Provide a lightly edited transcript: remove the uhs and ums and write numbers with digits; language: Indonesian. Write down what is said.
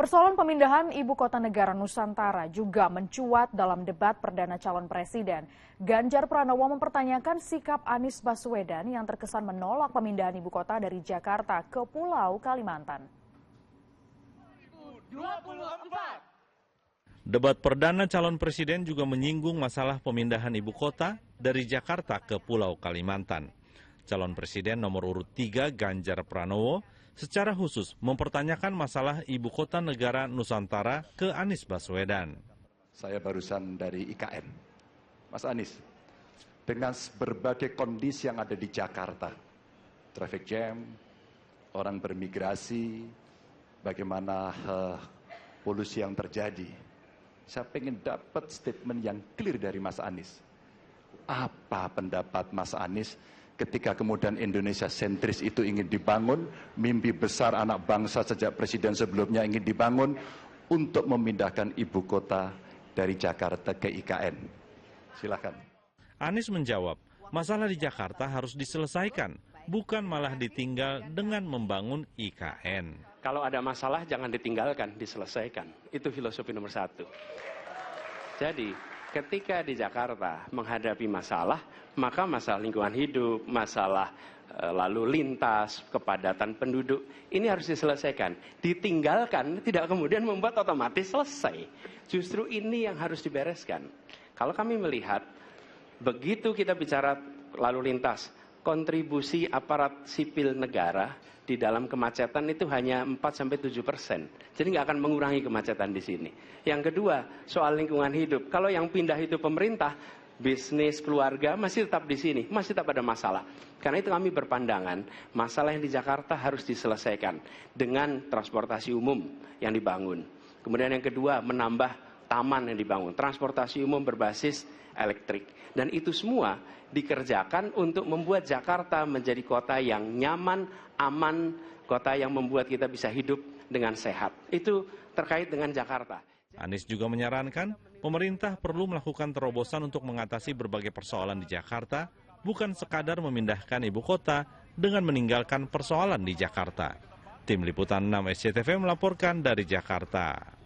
Persoalan pemindahan ibu kota negara Nusantara juga mencuat dalam debat perdana calon presiden. Ganjar Pranowo mempertanyakan sikap Anies Baswedan yang terkesan menolak pemindahan ibu kota dari Jakarta ke Pulau Kalimantan. 2024. Debat perdana calon presiden juga menyinggung masalah pemindahan ibu kota dari Jakarta ke Pulau Kalimantan. Calon presiden nomor urut 3 Ganjar Pranowo secara khusus mempertanyakan masalah ibu kota negara Nusantara ke Anies Baswedan. Saya barusan dari IKN, Mas Anies, dengan berbagai kondisi yang ada di Jakarta, traffic jam, orang bermigrasi, bagaimana polusi yang terjadi. Saya ingin dapat statement yang clear dari Mas Anies. Apa pendapat Mas Anies ketika kemudian Indonesia sentris itu ingin dibangun, mimpi besar anak bangsa sejak presiden sebelumnya ingin dibangun untuk memindahkan ibu kota dari Jakarta ke IKN. Silakan. Anies menjawab, masalah di Jakarta harus diselesaikan, bukan malah ditinggal dengan membangun IKN. Kalau ada masalah jangan ditinggalkan, diselesaikan. Itu filosofi nomor 1. Jadi, ketika di Jakarta menghadapi masalah, maka masalah lingkungan hidup, masalah lalu lintas, kepadatan penduduk, ini harus diselesaikan. Ditinggalkan tidak kemudian membuat otomatis selesai. Justru ini yang harus dibereskan. Kalau kami melihat, begitu kita bicara lalu lintas, kontribusi aparat sipil negara di dalam kemacetan itu hanya 4-7%. Jadi nggak akan mengurangi kemacetan di sini. Yang kedua, soal lingkungan hidup. Kalau yang pindah itu pemerintah, bisnis, keluarga masih tetap di sini, masih tetap ada masalah. Karena itu kami berpandangan, masalah yang di Jakarta harus diselesaikan dengan transportasi umum yang dibangun. Kemudian yang kedua, menambah taman yang dibangun, transportasi umum berbasis elektrik. Dan itu semua dikerjakan untuk membuat Jakarta menjadi kota yang nyaman, aman, kota yang membuat kita bisa hidup dengan sehat. Itu terkait dengan Jakarta. Anies juga menyarankan pemerintah perlu melakukan terobosan untuk mengatasi berbagai persoalan di Jakarta, bukan sekadar memindahkan ibu kota dengan meninggalkan persoalan di Jakarta. Tim Liputan 6 SCTV melaporkan dari Jakarta.